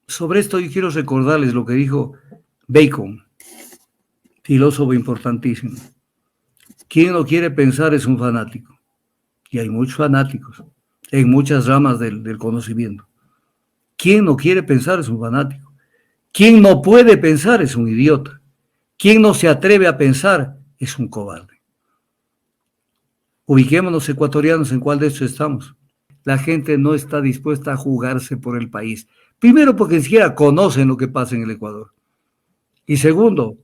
Sobre esto yo quiero recordarles lo que dijo Bacon, filósofo importantísimo. Quien no quiere pensar es un fanático. Y hay muchos fanáticos en muchas ramas del conocimiento. Quien no quiere pensar es un fanático. Quien no puede pensar es un idiota. Quien no se atreve a pensar es un cobarde. Ubiquémonos ecuatorianos en cuál de estos estamos. La gente no está dispuesta a jugarse por el país. Primero, porque ni siquiera conocen lo que pasa en el Ecuador. Y segundo,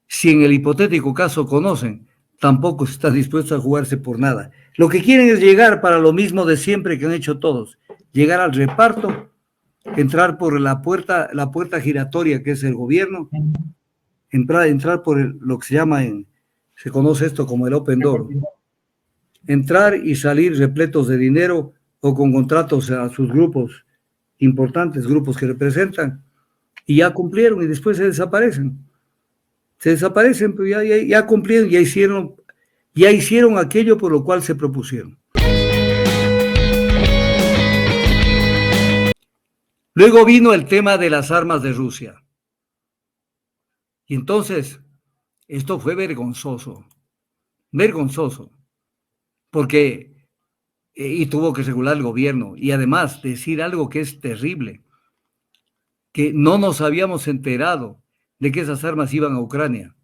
si en el hipotético caso conocen, tampoco está dispuesto a jugarse por nada. Lo que quieren es llegar para lo mismo de siempre que han hecho todos, llegar al reparto, entrar por la puerta giratoria que es el gobierno, entrar por lo que se llama, se conoce esto como el Open Door, entrar y salir repletos de dinero o con contratos a sus grupos importantes, grupos que representan, y ya cumplieron y después se desaparecen. Se desaparecen, pero ya cumplieron, ya hicieron aquello por lo cual se propusieron. Luego vino el tema de las armas de Rusia. Y entonces, esto fue vergonzoso, porque, y tuvo que regular el gobierno, y además decir algo que es terrible, que no nos habíamos enterado de que esas armas iban a Ucrania.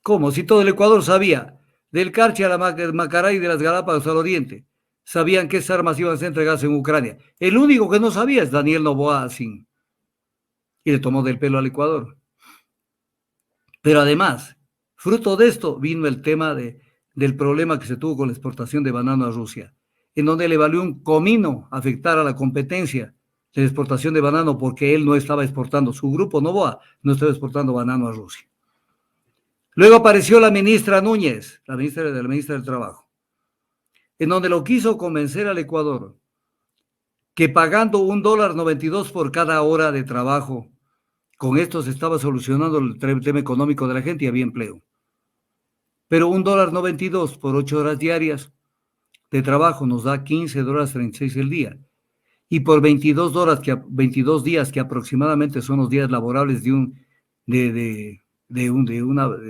¿Cómo? Si todo el Ecuador sabía, del Carchi a la Macaray, de las Galápagos al Oriente, sabían que esas armas iban a ser entregadas en Ucrania. El único que no sabía es Daniel Noboa Sin, y le tomó del pelo al Ecuador. Pero además, fruto de esto vino el tema del problema que se tuvo con la exportación de banano a Rusia, en donde le valió un comino afectar a la competencia de la exportación de banano porque él no estaba exportando, su grupo Noboa no estaba exportando banano a Rusia. Luego apareció la ministra Núñez, la ministra del Trabajo, en donde lo quiso convencer al Ecuador que pagando $1.92 por cada hora de trabajo, con esto se estaba solucionando el tema económico de la gente y había empleo. Pero $1.92 por 8 horas diarias de trabajo nos da $15.36 el día. Y por 22 días, que aproximadamente son los días laborables de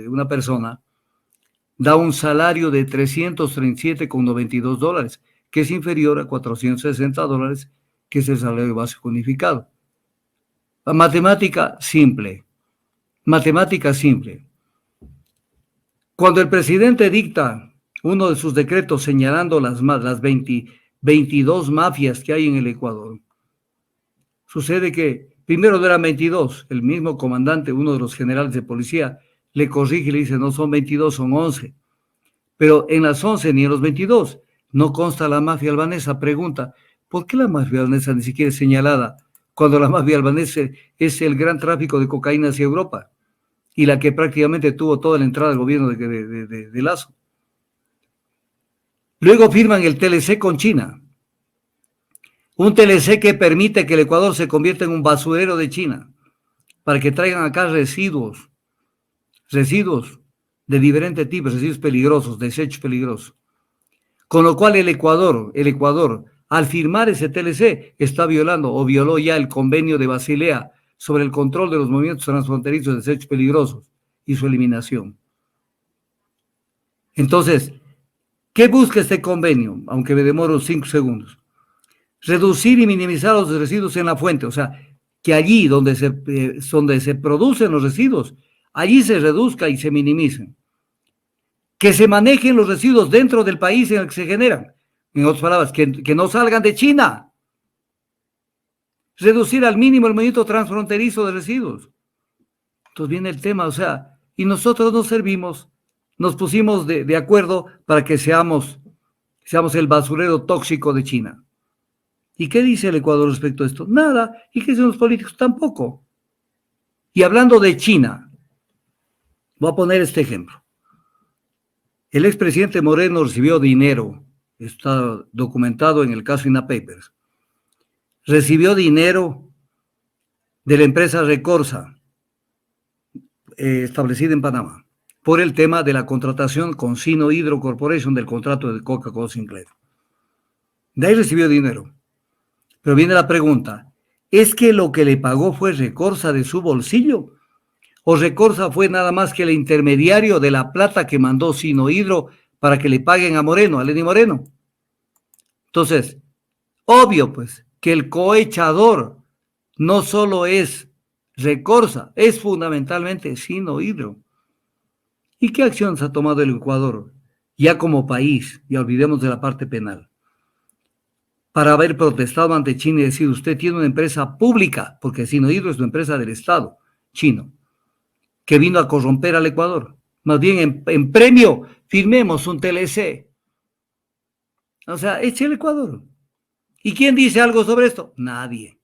una persona, da un salario de $337,92, que es inferior a $460, que es el salario básico unificado. La matemática simple. Cuando el presidente dicta uno de sus decretos señalando las 22 mafias que hay en el Ecuador, sucede que primero no eran 22, el mismo comandante, uno de los generales de policía, le corrige y le dice, no son 22, son 11. Pero en las 11 ni en los 22 no consta la mafia albanesa. Pregunta, ¿por qué la mafia albanesa ni siquiera es señalada cuando la mafia albanesa es el gran tráfico de cocaína hacia Europa y la que prácticamente tuvo toda la entrada del gobierno de Lazo? Luego firman el TLC con China, un TLC que permite que el Ecuador se convierta en un basurero de China para que traigan acá residuos de diferentes tipos, residuos peligrosos, desechos peligrosos. Con lo cual el Ecuador, al firmar ese TLC, está violando o violó ya el convenio de Basilea sobre el control de los movimientos transfronterizos de desechos peligrosos y su eliminación. Entonces, ¿qué busca este convenio? Aunque me demoro 5 segundos. Reducir y minimizar los residuos en la fuente, o sea, que allí donde se producen los residuos, allí se reduzca y se minimicen. Que se manejen los residuos dentro del país en el que se generan. En otras palabras, que no salgan de China. Reducir al mínimo el movimiento transfronterizo de residuos. Entonces viene el tema, o sea, y nosotros nos pusimos de acuerdo para que seamos el basurero tóxico de China. ¿Y qué dice el Ecuador respecto a esto? Nada. ¿Y qué dicen los políticos? Tampoco. Y hablando de China, voy a poner este ejemplo. El expresidente Moreno recibió dinero, está documentado en el caso INA Papers. Recibió dinero de la empresa Recorsa, establecida en Panamá, por el tema de la contratación con Sino Hydro Corporation del contrato de Coca-Cola Sinclair. De ahí recibió dinero. Pero viene la pregunta, ¿Es que lo que le pagó fue Recorsa de su bolsillo? ¿O Recorsa fue nada más que el intermediario de la plata que mandó Sinohidro para que le paguen a Moreno, a Lenín Moreno? Entonces, obvio pues que el cohechador no solo es Recorsa, es fundamentalmente Sinohidro. ¿Y qué acciones ha tomado el Ecuador ya como país? Ya olvidemos de la parte penal. Para haber protestado ante China y decir, usted tiene una empresa pública, porque Sinohidro es una empresa del Estado chino, que vino a corromper al Ecuador. Más bien en premio, firmemos un TLC. O sea, es el Ecuador. ¿Y quién dice algo sobre esto? Nadie.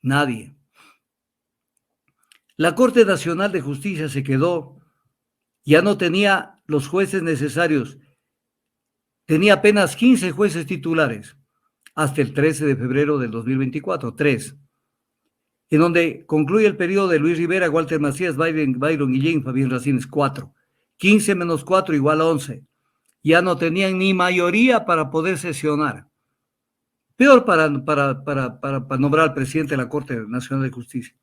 Nadie. La Corte Nacional de Justicia se quedó, ya no tenía los jueces necesarios, tenía apenas 15 jueces titulares hasta el 13 de febrero del 2024, 3, en donde concluye el periodo de Luis Rivera, Walter Macías, Byron Guillén, Fabián Racines, 4. 15 menos 4 igual a 11. Ya no tenían ni mayoría para poder sesionar. Peor para nombrar al presidente de la Corte Nacional de Justicia.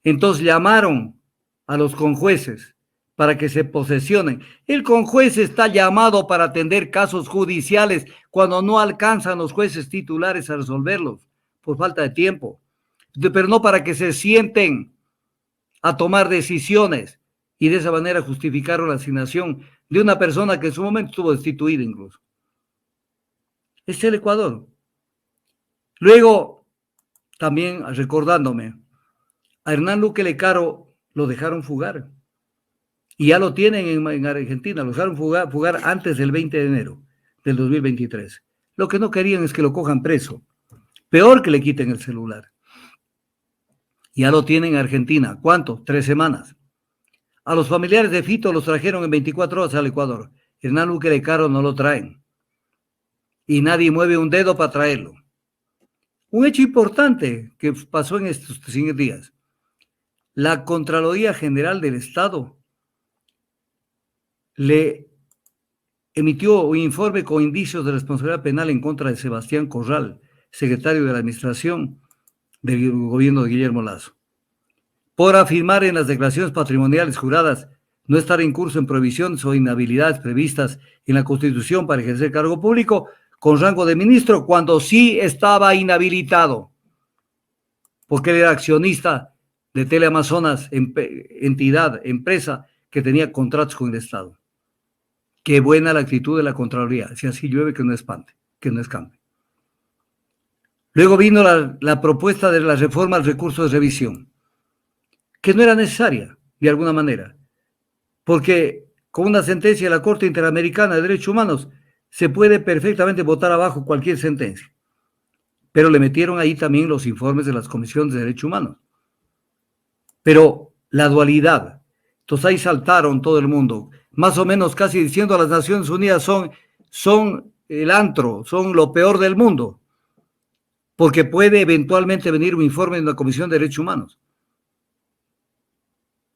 Entonces llamaron a los conjueces para que se posesionen. El conjuez está llamado para atender casos judiciales cuando no alcanzan los jueces titulares a resolverlos por falta de tiempo, pero no para que se sienten a tomar decisiones y de esa manera justificaron la asignación de una persona que en su momento estuvo destituida incluso. Es el Ecuador. Luego, también recordándome, a Hernán Luque Lecaro lo dejaron fugar y ya lo tienen en Argentina, lo dejaron fugar antes del 20 de enero del 2023. Lo que no querían es que lo cojan preso, peor que le quiten el celular. Ya lo tienen en Argentina. ¿Cuánto? 3 semanas. A los familiares de Fito los trajeron en 24 horas al Ecuador. Hernán Luque Lecaro no lo traen y nadie mueve un dedo para traerlo. Un hecho importante que pasó en estos 5 días. La Contraloría General del Estado le emitió un informe con indicios de responsabilidad penal en contra de Sebastián Corral, secretario de la Administración del gobierno de Guillermo Lasso, por afirmar en las declaraciones patrimoniales juradas no estar en curso en prohibiciones o inhabilidades previstas en la Constitución para ejercer cargo público con rango de ministro, cuando sí estaba inhabilitado, porque él era accionista de Teleamazonas, entidad, empresa que tenía contratos con el Estado. Qué buena la actitud de la Contraloría, si así llueve que no espante, que no escampe. Luego vino la propuesta de la reforma al recurso de revisión, que no era necesaria, de alguna manera, porque con una sentencia de la Corte Interamericana de Derechos Humanos se puede perfectamente votar abajo cualquier sentencia, pero le metieron ahí también los informes de las comisiones de derechos humanos. Pero la dualidad, entonces ahí saltaron todo el mundo, más o menos casi diciendo a las Naciones Unidas son el antro, son lo peor del mundo, porque puede eventualmente venir un informe de una comisión de derechos humanos.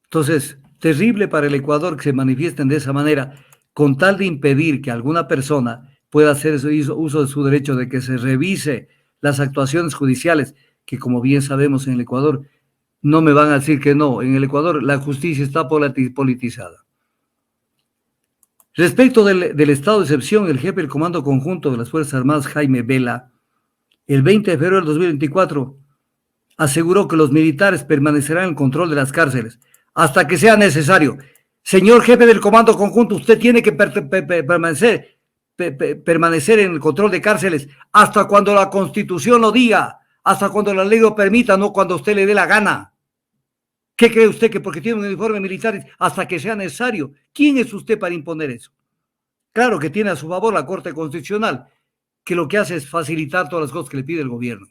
Entonces, terrible para el Ecuador que se manifiesten de esa manera, con tal de impedir que alguna persona pueda hacer uso de su derecho de que se revise las actuaciones judiciales, que como bien sabemos en el Ecuador, no me van a decir que no, en el Ecuador la justicia está politizada. Respecto del estado de excepción, el jefe del Comando Conjunto de las Fuerzas Armadas, Jaime Vela, el 20 de febrero del 2024, aseguró que los militares permanecerán en el control de las cárceles hasta que sea necesario. Señor jefe del Comando Conjunto, usted tiene que permanecer en el control de cárceles hasta cuando la Constitución lo diga, hasta cuando la ley lo permita, no cuando usted le dé la gana. ¿Qué cree usted que porque tiene un uniforme militar hasta que sea necesario? ¿Quién es usted para imponer eso? Claro que tiene a su favor la Corte Constitucional, que lo que hace es facilitar todas las cosas que le pide el gobierno.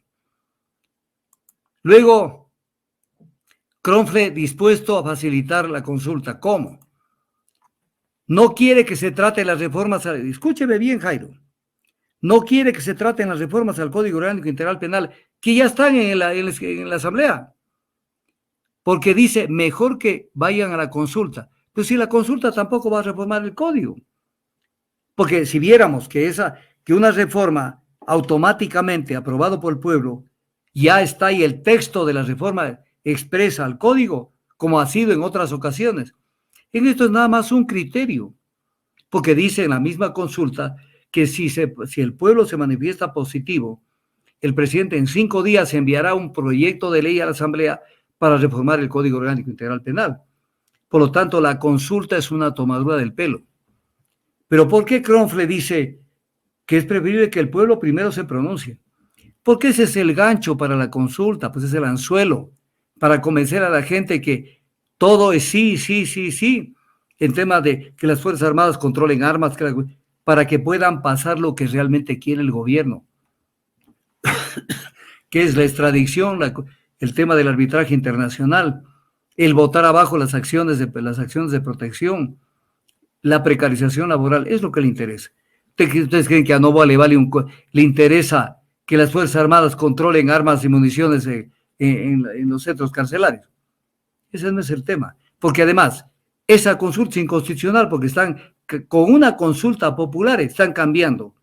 Luego, Cronfle dispuesto a facilitar la consulta. ¿Cómo? No quiere que se trate las reformas, escúcheme bien, Jairo, no quiere que se traten las reformas al Código Orgánico Integral Penal, que ya están en la Asamblea, porque dice, mejor que vayan a la consulta. Pero si la consulta tampoco va a reformar el Código, porque si viéramos que una reforma automáticamente aprobada por el pueblo ya está ahí el texto de la reforma expresa al código, como ha sido en otras ocasiones. En esto es nada más un criterio, porque dice en la misma consulta que si el pueblo se manifiesta positivo, el presidente en 5 días enviará un proyecto de ley a la Asamblea para reformar el Código Orgánico Integral Penal. Por lo tanto, la consulta es una tomadura del pelo. Pero ¿por qué Kronfle dice que es preferible que el pueblo primero se pronuncie? Porque ese es el gancho para la consulta, pues es el anzuelo para convencer a la gente que todo es sí, sí, sí, sí, en tema de que las Fuerzas Armadas controlen armas, para que puedan pasar lo que realmente quiere el gobierno, que es la extradición, el tema del arbitraje internacional, el votar abajo las acciones de protección, la precarización laboral, es lo que le interesa. ¿Ustedes creen que a Novoa le interesa que las Fuerzas Armadas controlen armas y municiones en los centros carcelarios? Ese no es el tema. Porque además, esa consulta es inconstitucional porque están con una consulta popular, están cambiando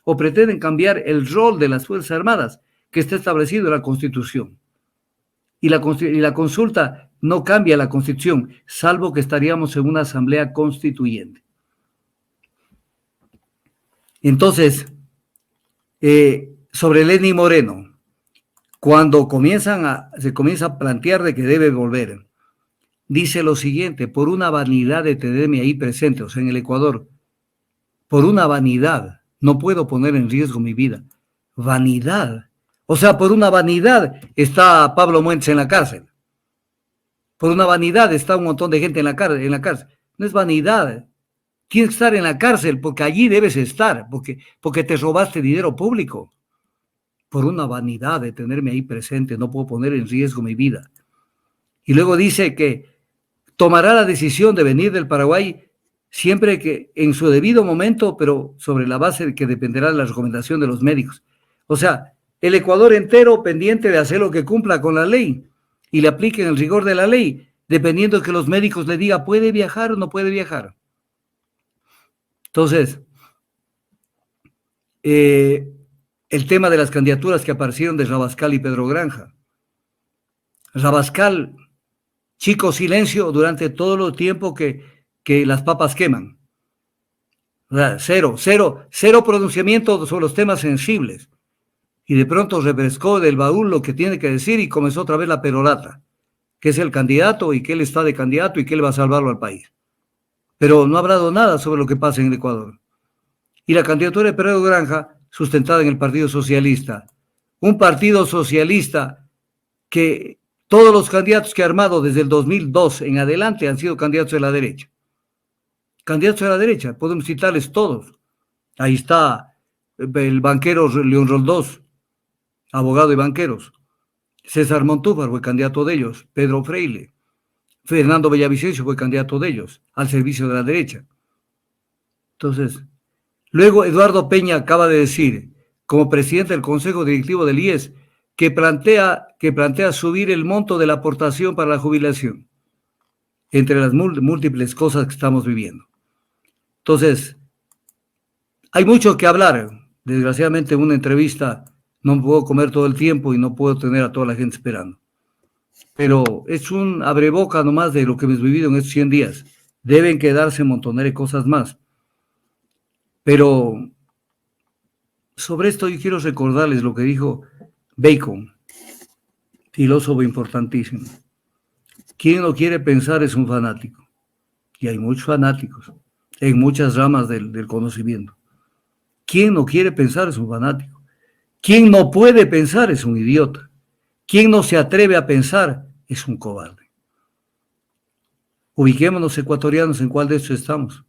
o pretenden cambiar el rol de las Fuerzas Armadas que está establecido en la Constitución. Y la consulta no cambia la Constitución, salvo que estaríamos en una asamblea constituyente. Entonces, sobre Lenín Moreno, cuando se comienza a plantear de que debe volver, dice lo siguiente: por una vanidad de tenerme ahí presente, o sea, en el Ecuador, por una vanidad, no puedo poner en riesgo mi vida. Vanidad. O sea, por una vanidad está Pablo Muentes en la cárcel. Por una vanidad está un montón de gente en la cárcel. No es vanidad. Tienes que estar en la cárcel porque allí debes estar, porque te robaste dinero público. Por una vanidad de tenerme ahí presente, no puedo poner en riesgo mi vida. Y luego dice que tomará la decisión de venir del Paraguay siempre que en su debido momento, pero sobre la base de que dependerá de la recomendación de los médicos. O sea, el Ecuador entero pendiente de hacer lo que cumpla con la ley y le apliquen el rigor de la ley, dependiendo de que los médicos le digan, ¿puede viajar o no puede viajar? Entonces, el tema de las candidaturas que aparecieron de Rabascal y Pedro Granja. Rabascal, chico silencio durante todo el tiempo que las papas queman. O sea, cero pronunciamiento sobre los temas sensibles. Y de pronto refrescó del baúl lo que tiene que decir y comenzó otra vez la perorata, que es el candidato y que él está de candidato y que él va a salvarlo al país. Pero no ha hablado nada sobre lo que pasa en el Ecuador. Y la candidatura de Pedro Granja, sustentada en el Partido Socialista, un partido socialista que todos los candidatos que ha armado desde el 2002 en adelante han sido candidatos de la derecha. Candidatos de la derecha, podemos citarles todos. Ahí está el banquero León Roldós, abogado de banqueros. César Montúfar fue candidato de ellos. Pedro Freile. Fernando Villavicencio fue candidato de ellos, al servicio de la derecha. Entonces, luego Eduardo Peña acaba de decir, como presidente del Consejo Directivo del IES, que plantea subir el monto de la aportación para la jubilación, entre las múltiples cosas que estamos viviendo. Entonces, hay mucho que hablar. Desgraciadamente, en una entrevista no puedo comer todo el tiempo y no puedo tener a toda la gente esperando. Pero es un abreboca nomás de lo que hemos vivido en estos 100 días. Deben quedarse un montón de cosas más. Pero sobre esto yo quiero recordarles lo que dijo Bacon, filósofo importantísimo. Quien no quiere pensar es un fanático. Y hay muchos fanáticos en muchas ramas del conocimiento. Quien no quiere pensar es un fanático. Quien no puede pensar es un idiota. Quien no se atreve a pensar es un cobarde. Ubiquémonos, ecuatorianos, en cuál de estos estamos.